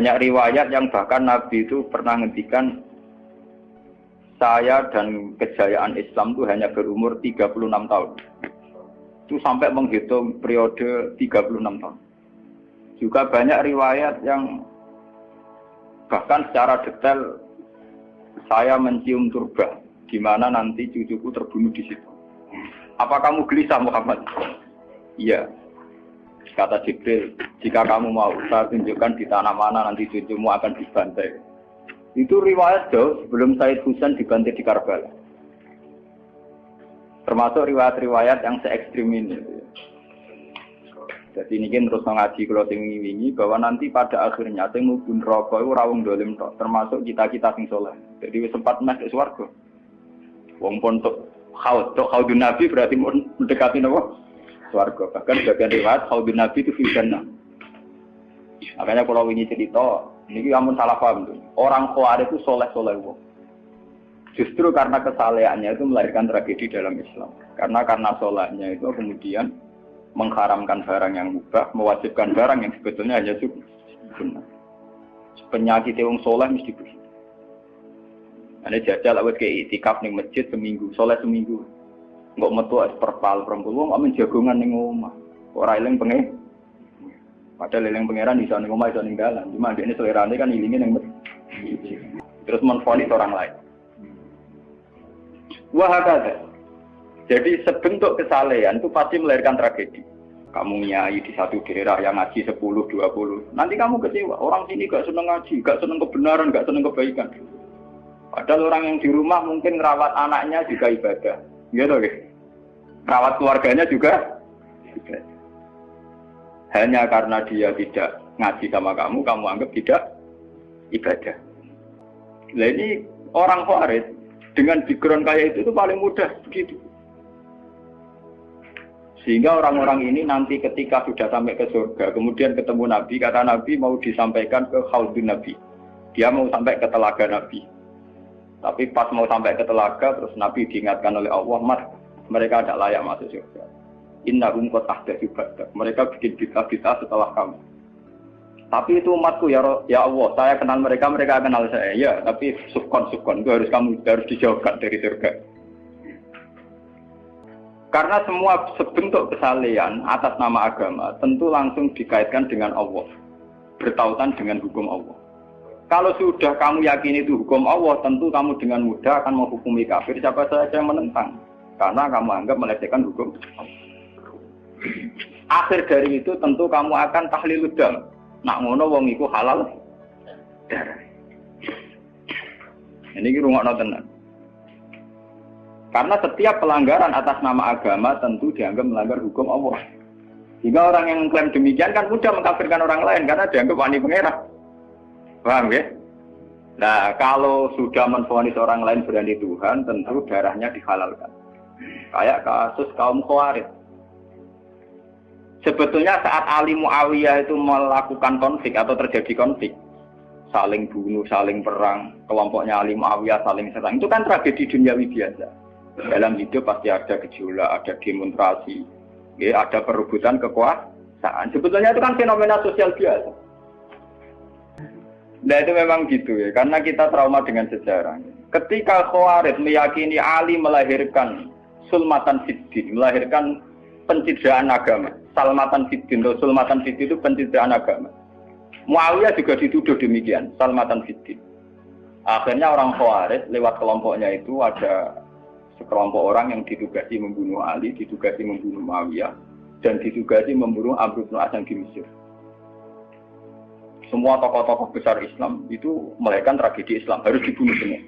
Banyak riwayat yang bahkan Nabi itu pernah ngendikan saya dan kejayaan Islam itu hanya berumur 36 tahun. Itu sampai menghitung periode 36 tahun. Juga banyak riwayat yang bahkan secara detail saya mencium turba, di mana nanti cucuku terbunuh di situ. Apa kamu gelisah Muhammad? Iya. Kata Jibril, jika kamu mau saya tunjukkan di tanah mana nanti cucumu akan dibantai. Itu riwayat jauh sebelum Said Husain dibantai di Karbala. Termasuk riwayat-riwayat yang se-ekstrim ini. Jadi ini kan terus ngaji kalau sing wingi bahwa nanti pada akhirnya sing mlebu neraka iku ora wong dolim tok, termasuk kita-kita sing saleh. Jadi wis sempat masuk swarga. Wong pontok haudun Nabi berarti mendekati napa? Swarga. Bahkan bagian riwayat haudun Nabi itu fi jannah. Makanya kalau wingi cerita, ini amun salah paham tuh. Orang Khawarij itu soleh-soleh wong. Justru karena kesalehannya itu melahirkan tragedi dalam Islam. Karena solehnya itu kemudian mengharamkan barang yang mubah, mewajibkan barang yang sebetulnya hanya sunnah. Penyakit wong soleh mesti begitu. Ane jajal awet ke itikaf ning masjid seminggu, soleh seminggu. Enggak metu es perpal perempuan wong amen jagongan ning omah. Ora eling pengen. Padahal eling pangeran iso ning omah iso ning dalan. Cuma dekne selerane kan ilinge ning masjid. Terus menfonis orang lain. Wah hakata. Jadi sebentuk kesalehan itu pasti melahirkan tragedi. Kamu nyai di satu daerah yang ngaji 10, 20. Nanti kamu kecewa. Orang sini gak seneng ngaji, gak seneng kebenaran, gak seneng kebaikan. Padahal orang yang di rumah mungkin ngerawat anaknya juga ibadah. Gitu guys. Rawat keluarganya juga ibadah. Hanya karena dia tidak ngaji sama kamu anggap tidak ibadah. Nah ini orang Khawarij dengan background kayak itu paling mudah begitu. Sehingga orang-orang ini nanti ketika sudah sampai ke surga, kemudian ketemu Nabi, kata Nabi mau disampaikan ke Haudun Nabi. Dia mau sampai ke telaga Nabi. Tapi pas mau sampai ke telaga, terus Nabi diingatkan oleh Allah, Mas, mereka tidak layak masuk surga. Innahum qad ahdatsu ba'dak. Mereka bikin bid'ah setelah kamu. Tapi itu umatku ya Allah, saya kenal mereka, mereka kenal saya. Ya, tapi sukon itu harus dijauhkan dari surga. Karena semua sebentuk kesalehan atas nama agama tentu langsung dikaitkan dengan Allah, bertautan dengan hukum Allah. Kalau sudah kamu yakini itu hukum Allah, tentu kamu dengan mudah akan menghukumi kafir siapa saja yang menentang, karena kamu anggap melecehkan hukum Allah. Akhir dari itu tentu kamu akan tahlilud dam. Nak ngono wong iku halal darah. Ini rungokno tenan. Karena setiap pelanggaran atas nama agama tentu dianggap melanggar hukum Allah. Jika orang yang mengklaim demikian kan mudah mengkafirkan orang lain karena dianggap wani pengerah. Paham ya? Nah, kalau sudah menvonis orang lain berani Tuhan, tentu darahnya dihalalkan. Kayak kasus kaum Khawarij. Sebetulnya saat Ali Muawiyah itu melakukan konflik atau terjadi konflik, saling bunuh, saling perang, kelompoknya Ali Muawiyah saling serang, itu kan tragedi duniawi biasa. Dalam hidup pasti ada gejolak, ada demonstrasi, ya, ada perebutan kekuasaan. Sebetulnya itu kan fenomena sosial biasa. Nah itu memang gitu ya, karena kita trauma dengan sejarah. Ketika Khawarij meyakini Ali melahirkan sulmatan fiddin, melahirkan pencitraan agama. Salmatan fiddin atau sulmatan fiddin itu pencitraan agama. Muawiyah juga dituduh demikian, salmatan fiddin. Akhirnya orang Khawarij lewat kelompoknya itu ada sekelompok orang yang ditugasi membunuh Ali, ditugasi membunuh Muawiyah, dan ditugasi membunuh Amr bin As di Mesir. Semua tokoh-tokoh besar Islam itu melahirkan tragedi Islam, harus dibunuh semua.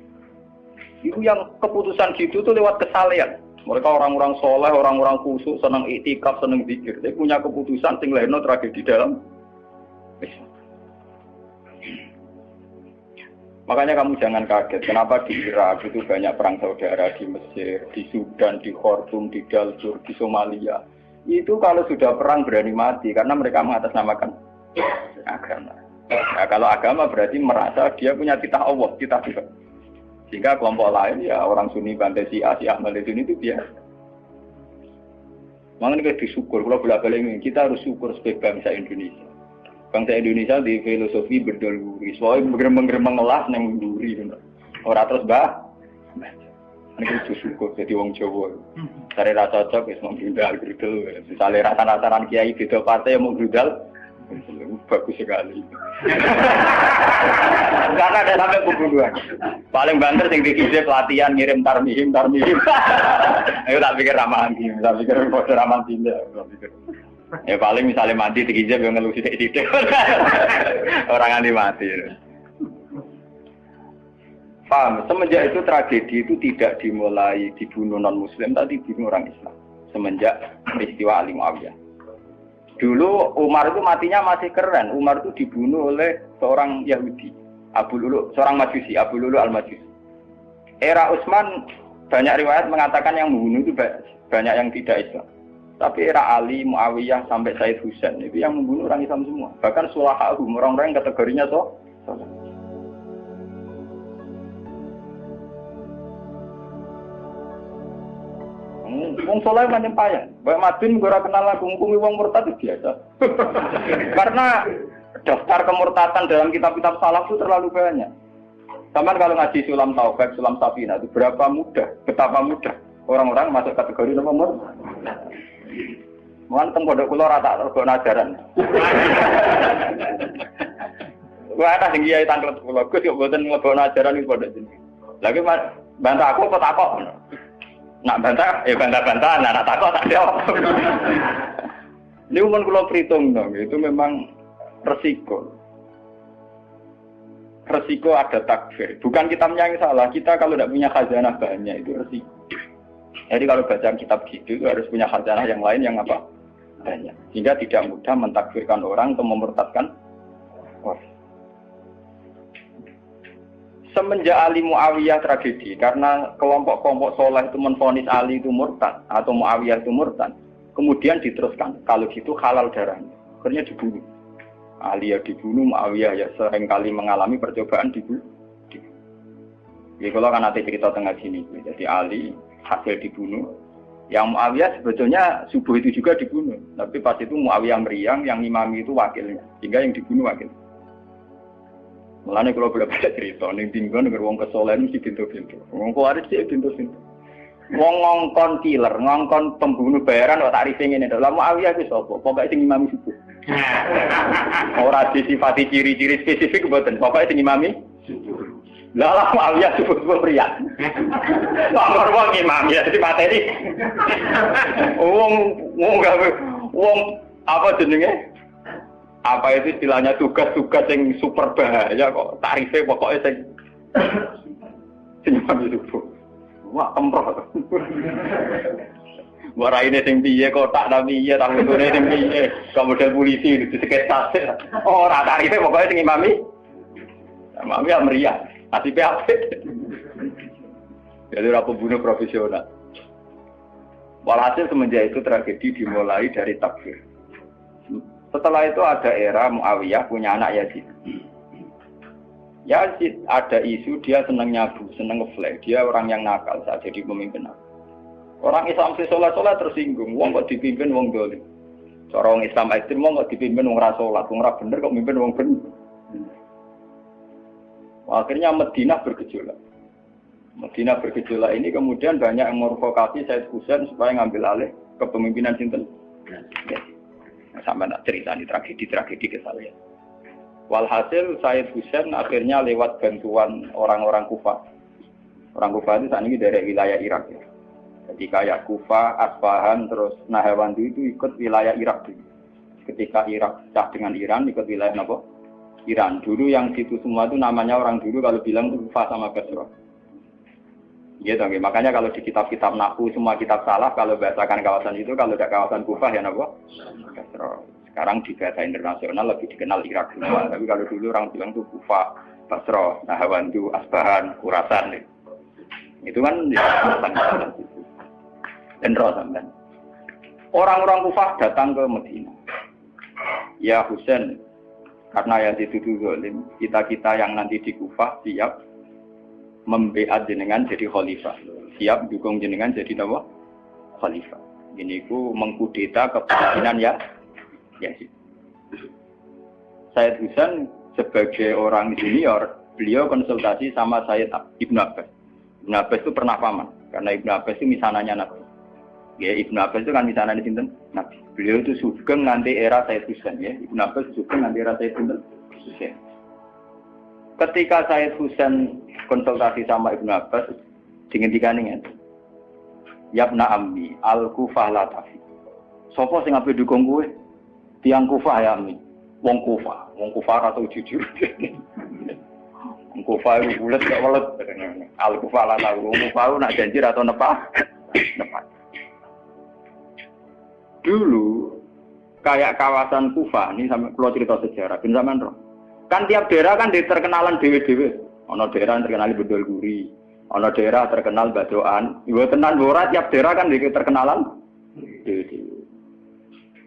Itu yang keputusan gitu tuh lewat kesalehan. Mereka orang-orang soleh, orang-orang khusyuk, senang iktikaf, senang zikir. Dia punya keputusan sing lahirno tragedi dalam Islam. Makanya kamu jangan kaget, kenapa di Irak itu banyak perang saudara, di Mesir, di Sudan, di Khartoum, di Darfur, di Somalia. Itu kalau sudah perang berani mati, karena mereka mengatasnamakan agama. Nah, kalau agama berarti merasa dia punya titah Allah, titah Tuhan. Sehingga kelompok lain, ya orang Sunni, Bantai, Syiah, Ahmad itu biasa. Makanya kita disyukur, kalau bolak-balik ini, kita harus syukur sebagai bangsa Indonesia. Bangsa Indonesia di filosofi bedol guri. Soalnya bergemeng-gemeng ngelas neng guri. Orang terus ini itu syukur jadi wong Jawa. Cari rasa cocok wis mau grudal. Misalnya rasa-rasaran kiai beda partai yang mau grudal, bagus sekali. Karena ada sampai pembunuhan. Paling banter sing dikise pelatihan ngirim tarmihim. Ayo tak pikir ramahan iki, tak pikir kode ramahan tindak, tak pikir. Ya paling misalnya mati dikije yo ngeluh sithik-sithik. Orang anti mati. Paham, semenjak itu tragedi itu tidak dimulai dibunuh non-muslim, tapi dibunuh orang Islam. Semenjak peristiwa Ali Muawiyah. Dulu Umar itu matinya masih keren. Umar itu dibunuh oleh seorang Yahudi, Abu Lulu, seorang Majusi, Abu Lulu al-Majusi. Era Utsman banyak riwayat mengatakan yang membunuh itu banyak yang tidak Islam. Tapi era Ali, Muawiyah sampai Said Husain itu yang membunuh orang Islam semua. Bahkan sulahahum, orang-orang yang kategorinya wong soleh macam payah. Mbak Madin gue kenal aku ngukumi wong murtad itu biasa. Karena daftar kemurtatan dalam kitab-kitab salaf itu terlalu banyak. Sama kalau ngaji Sulam Taufik, Sulam Safina itu betapa mudah orang-orang masuk kategori nomor. Mohon teng pondok kula rata rego ajaran. Wah ana sing kiai tanglet kula, Gus yo mboten mlebokno ajaran iki pondok jeneng. Lagi bantah aku apa takok? Nak bantah, ya bantah-bantah, nak takut tak jawab. Ini umum kalau perhitung dong, itu memang resiko. Resiko ada takfir. Bukan kitabnya yang salah, kita kalau tidak punya khazanah banyak itu resiko. Jadi kalau baca kitab gitu itu harus punya khazanah yang lain yang apa? Banyak. Sehingga tidak mudah mentakfirkan orang atau memurtadkan orang. Semenjak Ali Muawiyah tragedi, karena kelompok-kelompok soleh itu menvonis Ali itu murtad atau Muawiyah itu murtad, kemudian diteruskan, kalau gitu halal darahnya, akhirnya dibunuh. Ali ya dibunuh, Muawiyah ya seringkali mengalami percobaan dibunuh. Jadi kalau kan nanti cerita tengah sini, jadi Ali hasil dibunuh, yang Muawiyah sebetulnya subuh itu juga dibunuh, tapi pas itu Muawiyah meriang, yang imami itu wakilnya, sehingga yang dibunuh wakil. Mulane kalau boleh baca cerita, ning tinggon nek wong kesolen mesti pintu-pintu. Wong kuwaris sih pintu-pintu. Wong ngongkon killer, ngongkon pembunuh bayaran kok tarife ngene to. Lah Muawiyah ku sapa? Pokoke sing imami subuh. Ora disifati ciri-ciri spesifik mboten. Pokoke sing imami subuh. Lah Muawiyah subuh priya. Nomor wong imam ya dipateni. Wong apa jenenge? Apa itu istilahnya tugas-tugas yang super bahaya kok tarifnya pokoknya sing subuh. Wah kemproh. Wara ini sing piye kotak ta piye ta mutune sing piye kok model polisi diseketas. Ora tarifnya pokoknya sing imami. Imami ya meriah. Nasibe apik. Jadi ora pembunuh profesional. Walhasil semenjak itu tragedi dimulai dari takfir. Setelah itu ada era Muawiyah punya anak Yazid. Yazid ada isu dia senang nyabu, senang ngeflek. Dia orang yang nakal saat jadi pemimpin. Orang Islam sholat tersinggung. Wong kok dipimpin wong dolim. Orang Islam ekstrem wong kok dipimpin wong ra sholat, wong ra bener kok mimpin wong bener. Akhirnya Madinah bergejolak. Madinah bergejolak ini kemudian banyak yang merokokasi Said Husain supaya ngambil alih kepemimpinan sinten. Sampai nak cerita di tragedi ke saya. Walhasil Said Husain akhirnya lewat bantuan orang-orang Kufah. Orang Kufah itu saat ini dari wilayah Irak. Ya. Jadi kayak Kufah, Asfahan, terus Nahawandi itu ikut wilayah Irak. Ketika Irak pecah dengan Iran, ikut wilayah apa? Iran. Dulu yang situ semua itu namanya orang dulu kalau bilang itu Kufah sama Basrah. Gitu, okay. Makanya kalau di kitab-kitab Nahwu semua kitab salaf kalau bahasakan kawasan itu kalau ada kawasan Kufah ya apa? Sekarang di bahasa internasional lebih dikenal Irak semua. Tapi kalau dulu orang bilang itu Kufah, Basrah, Nahawandu, Asbahan, Khurasan. Itu kan dan Rosamban. Orang-orang Kufah datang ke Medina. Ya Husain, karena yang dituduh zalim, kita-kita yang nanti di Kufah siap membeat jenengan jadi khalifah. Siap dukung jenengan jadi apa? Khalifah. Ini ku mengkudeta kepemimpinan ya Yazid. Sayyid Husain sebagai orang senior, beliau konsultasi sama Sayyid Ibnu Abbas. Ibnu Abbas itu pernah paman, karena Ibnu Abbas itu misananya Nabi. Ya, Ibnu Abbas itu kan misananya sinten? Nabi. Beliau itu sugeng nganti era Sayyid Husain ya. Ibnu Abbas sugeng nganti era Sayyid Husain. Ketika Sayyid Husain konsultasi sama Ibnu Abbas, dihentikan ngene. Yabna ammi al-Kufah la tafi. Sopo sing ape dukung kowe? Tiang Kufah ya ammi. Wong Kufah atau jujur. Wong Kufah itu bulat gak welet. Al-Kufah la tafi. Wong Kufah nak janji atau nepat. Dulu kayak kawasan Kufah ini sampai kalau cerita sejarah bin zaman roh. Kan tiap daerah kan terkenalan dewe-dewe. Ono daerah terkenal bedol guri. Ono daerah terkenal badoan, ibu tenan borat tiap daerah kan terkenalan.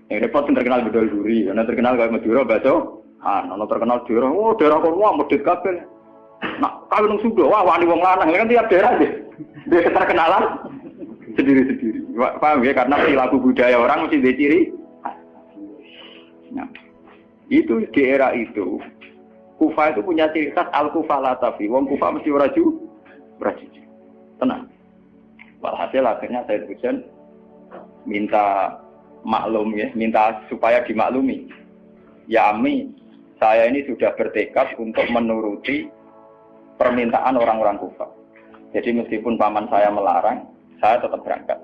Yang repot terkenal bedol duri, ono terkenal kayak Madura bado, ono terkenal daerah, oh daerah kono wah medhit kabeh. Nah, kalau nang Sunda wah wani wong lanang kan tiap daerah dia terkenalan sendiri-sendiri. Paham ya karena perilaku budaya orang mesti ada ciri. Nah, itu di era itu Kufah itu punya ciri khas al-Kufah la tafi. Wong Kufah mesti ora berjiji. Tenang. Walhasil akhirnya Sayyid Husain minta maklum ya, minta supaya dimaklumi. Ya Ami, saya ini sudah bertekad untuk menuruti permintaan orang-orang Kufah. Jadi meskipun paman saya melarang, saya tetap berangkat.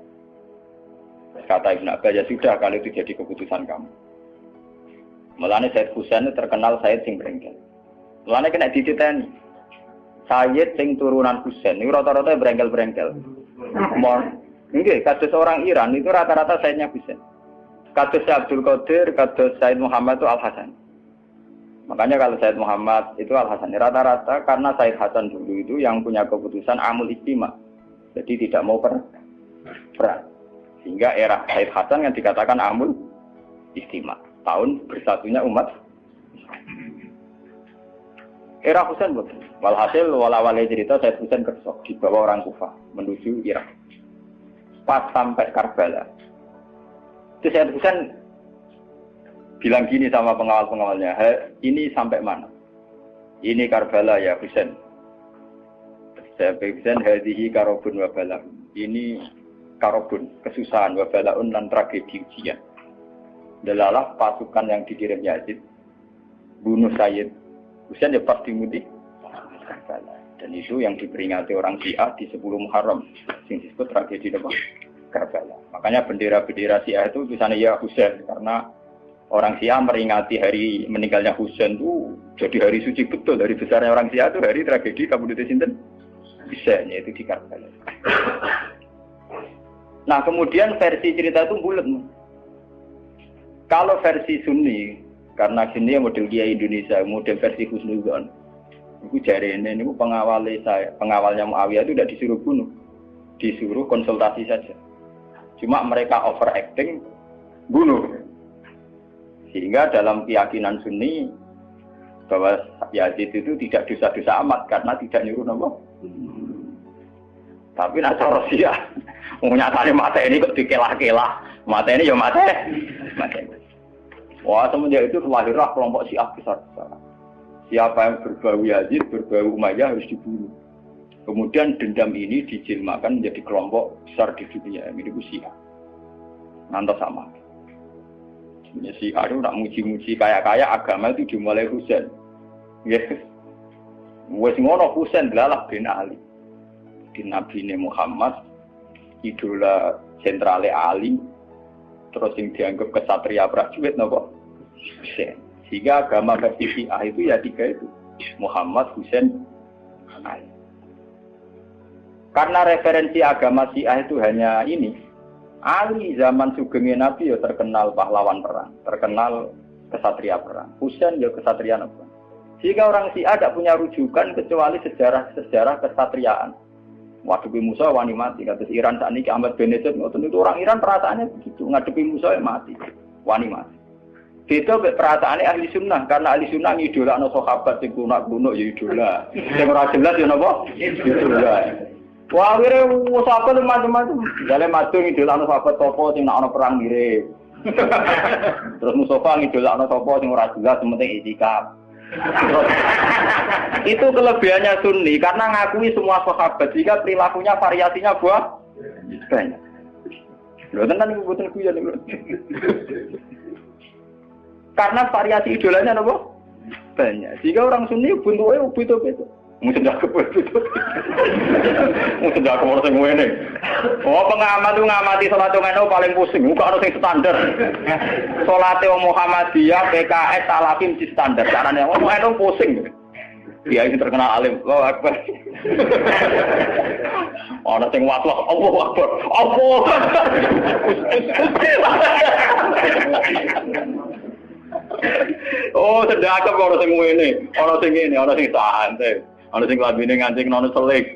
Kata Ibnu Abbas, ya sudah kalau itu jadi keputusan kamu. Mulanya Sayyid Husain terkenal Sayyid sing brengkel. Mulanya kena dititeni. Sayyid sing turunan Husain, ini rata-rata berengkel-berengkel. Ini kados orang Iran itu rata-rata Sayyidnya Husain. Kados Abdul Qadir, kados Sayyid Muhammad itu Al-Hasan. Makanya kalau Sayyid Muhammad itu Al-Hasan, rata-rata karena Sayyid Hasan dulu itu yang punya keputusan amul istima. Jadi tidak mau perang. Sehingga era Sayyid Hasan yang dikatakan amul istima. Tahun bersatunya umat. Era Husain betul. Walhasil wala-wala cerita Sayyid Husain kesok dibawa orang Kufah menuju Irak. Pas sampai Karbala. Terus Sayyid Husain bilang gini sama pengawal-pengawalnya, ini sampai mana? Ini Karbala ya Husain. Sayyid Husain hadhihi karobun wa bala. Ini karobun, kesusahan wa balaun dan tragedi ujian. Delalah pasukan yang dikirim Yazid bunuh Sayyid Husain ya pasti mudik. Dan itu yang diperingati orang Syiah di 10 Muharram yang disebut tragedi Karbala. Makanya bendera-bendera Syiah itu tulisannya ya Husain karena orang Syiah meringati hari meninggalnya Husain itu jadi hari suci betul. Dari besarnya orang Syiah itu hari tragedi Kabupaten Sinten Husain yaitu di Karbala. Nah kemudian versi cerita itu bulat. Kalau versi Sunni karena sini model Kiai Indonesia, model versi Husnudzon. Itu jari ini pengawalnya Muawiyah itu tidak disuruh bunuh, disuruh konsultasi saja. Cuma mereka overacting bunuh. Sehingga dalam keyakinan Sunni bahwa Yazid itu tidak dosa-dosa amat karena tidak nyuruh apa. Tapi nak cara Syiah, nyatane mata ini kok dikelah-kelah, mata ini ya mata. Wah semenjak itu lahirlah kelompok Syiah besar-besaran. Siapa yang berbau Yazid, berbau Umayyah harus dibunuh. Kemudian dendam ini dijilmakan menjadi kelompok besar di dunia. Ini Syiah. Nanti sama. Sebenarnya Syiah itu nak muji-muji kaya-kaya agama itu dimulai Husain. Yes. Wes ngono Husain delalah bin Ali. Di Nabi Muhammad, idola sentrale Ali. Terus yang dianggap kesatria prajurit nopo Husain. Sehingga agama versi Syiah itu ya 3 itu. Muhammad, Husain, Ali. Karena referensi agama Syiah itu hanya ini. Ali zaman sugenge Nabi ya terkenal pahlawan perang, terkenal kesatria perang. Husain ya kesatria perang. Sehingga orang Syiah tidak punya rujukan kecuali sejarah kesatriaan. Ngadepi Musa wani mati, kata Iran saat ini Ahmad Benedek ngoten itu orang Iran perasaannya begitu, ngadepi Musa mati, wani mati. Beda perasaannya ahli sunnah, karena ahli sunnah ngidolakno sahabat sing kuno ya idola. Sing ora jelas ya napa? Idola. Wah, akhire sahabat macam-macam. Dale madung ngidolakno sahabat topo sing nek ana perang mirip. Terus Mustafa ngidolakno sapa sing ora jelas penting itikaf. Itu kelebihannya Sunni karena ngakui semua sahabat jika perilakunya variasinya banyak. Lho tenan niku boten kuyon niku. Karena variasi idolanya napa? Banyak. Jika orang Sunni bentuke beda-beda. Mungkin tidak kebetulan. Mungkin tidak kemudian sing ngene. Oh pengamat itu ngamati salat ngono paling pusing. Muka harus yang standar. Salate Muhammadiyah, PKS, Salafim di standar. Carane ngomong ngono pusing. Dia ini terkenal alim. Allahu Akbar. Ana sing watwah Allahu Akbar. Allah. Oh sedekah kok ora sing ngene. Ana sing ngene, ana sing santai. Ana sing lambene ngancing nono selik.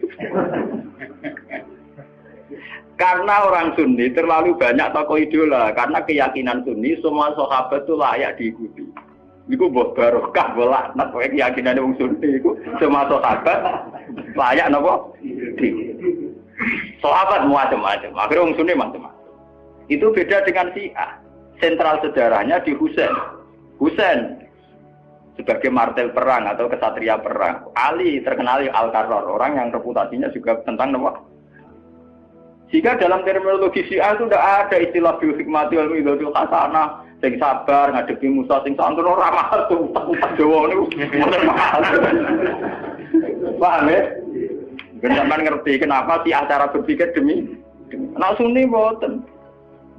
Karena orang Sunni terlalu banyak tokoh idola. Karena keyakinan Sunni semua sahabat itu layak diikuti. Iku mbok barokah bolak nek keyakinan wong Sunni iku semua sahabat layak napa? Sahabat macam-macam. Akhirnya wong Sunni macam-macam. Itu beda dengan Syiah. Sentral sejarahnya di Husain sebagai martel perang atau kesatria perang. Ali terkenal Al-Qarrar, orang yang reputasinya juga tentang apa? Jika dalam terminologi Syiah itu tidak ada istilah bihikmati wal mau'izatil hasanah, sing sabar ngadepi musuh sing santun ora mahal tuh Jawa niku mboten mahal. Paham ya? Sampeyan ngerti kenapa sih cara berpikir demi nek Sunni mboten.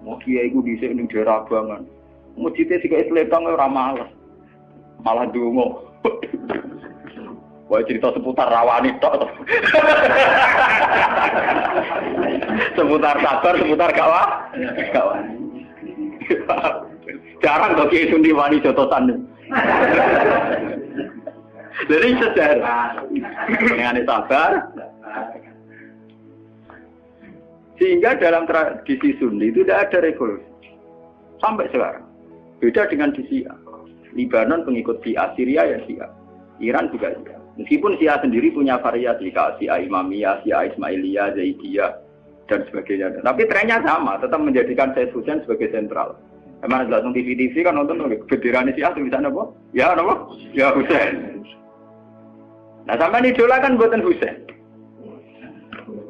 Mau kiai iku dhisik ning daerah Abangan. Mujite sik Islam ora malas. Malah dungo. Wah cerita seputar rawani tok. Seputar sabar, seputar kawan. Jarang kok kiai Sunni wani jotosan. Jadi sejarah dengan sabar. Sehingga dalam tradisi Sunni itu tidak ada revolusi. Sampai sekarang. Beda dengan di Syiah. Libanon pengikut Syiah, Syria ya Syiah. Iran juga Syiah. Meskipun Syiah sendiri punya variasi, kayak Syiah Imamiyah, Syiah Ismailiyah, Zaidiyah, dan sebagainya. Tapi trennya sama, tetap menjadikan Said Husain sebagai sentral. Emang langsung TV kan nonton benderane Syiah tulisannya apa? Ya apa? Ya Husain. Nah sampai idola kan buatan Husain.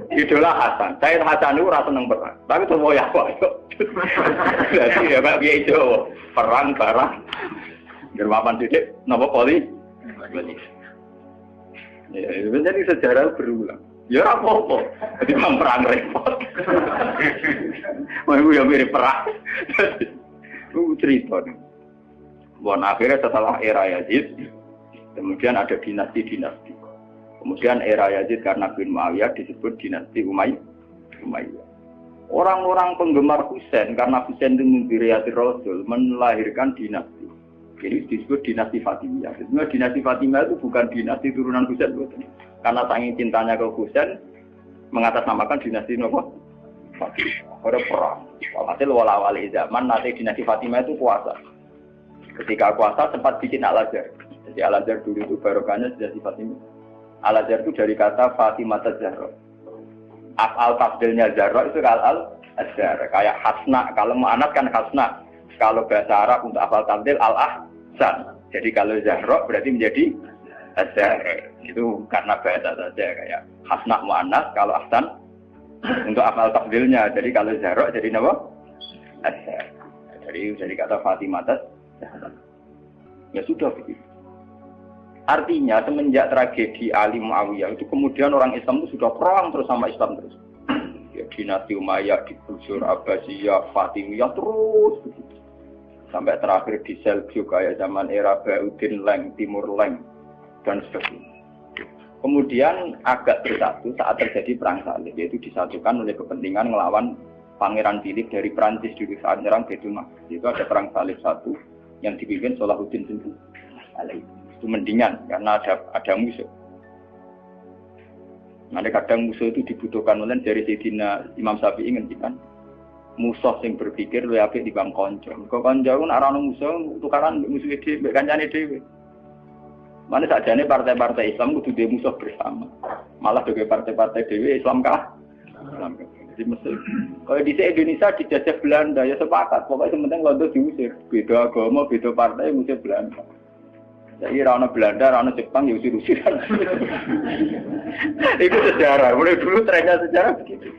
Idola Hasan. Said Hasan itu rasa seneng perang. Tapi semua ya kok. Jadi ya Pak Kiai Jawa, perang barang. Gerwapan titik, napa poli? Ya, jadi sejarah berulang. Ya apa-apa. Jadi perang repot. Mau ya mirip perang. Itu cerita. Bon akhirnya setelah era Yazid, kemudian ada dinasti-dinasti. Kemudian era Yazid karena bin Muawiyah disebut dinasti Umayyah. Orang-orang penggemar Husain karena Husain itu mimpi Rasul melahirkan dinasti. Jadi disebut dinasti Fatimiyah. Sebenarnya dinasti Fatimiyah itu bukan dinasti turunan Husain, karena saking cintanya ke Husain mengatasnamakan dinasti apa? Fatimiyah. Ada perang. Hasil wala-wali zaman nanti dinasti Fatimiyah itu kuasa. Ketika kuasa sempat bikin Al-Azhar. Jadi Al-Azhar dulu itu barokahnya dinasti Fatimiyah. Al-Azhar itu dari kata Fatimah Zahra. Af'al tafdilnya Zahra itu Al-Azhar. Kayak Hasna, kalau mu'anat kan Hasna. Kalau bahasa Arab untuk af'al tafdil Al-Ahsan. Jadi kalau Zahra berarti menjadi Azhar. Itu karena bahasa saja kayak Hasna mu'anat, kalau Ahsan untuk af'al tafdilnya. Jadi kalau Zahra jadi apa? Azhar. Jadi kata Fatimah Zahra. Ya sudah begitu. Artinya semenjak tragedi Ali Muawiyah itu kemudian orang Islam itu sudah perang terus sama Islam terus. Ya, dinasti Umayyah, digusur Abbasiyah, Fatimiyah terus begitu. Sampai terakhir di Seljuk kayak zaman era Bauddin Leng, Timur Leng dan sebagainya. Kemudian agak bersatu saat terjadi perang salib, yaitu disatukan oleh kepentingan melawan Pangeran Philip dari Prancis dulu saat menyerang Baitul Maqdis. Itu ada perang salib satu yang dipimpin Salahuddin Alaihi. Itu mendingan karena ada musuh. Nanti kadang musuh itu dibutuhkan oleh dari Sayyidina Imam Syafi'i ngendikan musuh yang berpikir luwih apik dibanding kanca. Kok kanca ku nek ana musuh tukaran musuh dhewe, kancane dhewe. Mana sajane partai-partai Islam kudu duwe musuh bersama. Malah bagi partai-partai dhewe Islam kah? Islam kah. di Mesir. Kalau di Indonesia dijajah Belanda ya sepakat. Pokoknya sementing Londo diusir. Beda agama, beda partai musir Belanda. Jadi rana Belanda, rana Jepang ya usir-usiran. Itu sejarah. Mulai dulu trennya sejarah begitu.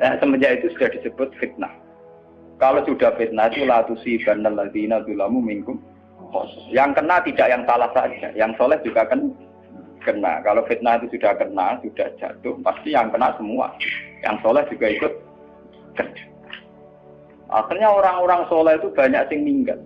Nah, semenjak itu sudah disebut fitnah. Kalau sudah fitnah itu la tusibanal ladzina dzalamu minkum. Yang kena tidak yang salah saja, yang soleh juga kena. Kalau fitnah itu sudah kena, sudah jatuh, pasti yang kena semua. Yang soleh juga ikut kena. Akhirnya orang-orang soleh itu banyak yang meninggal.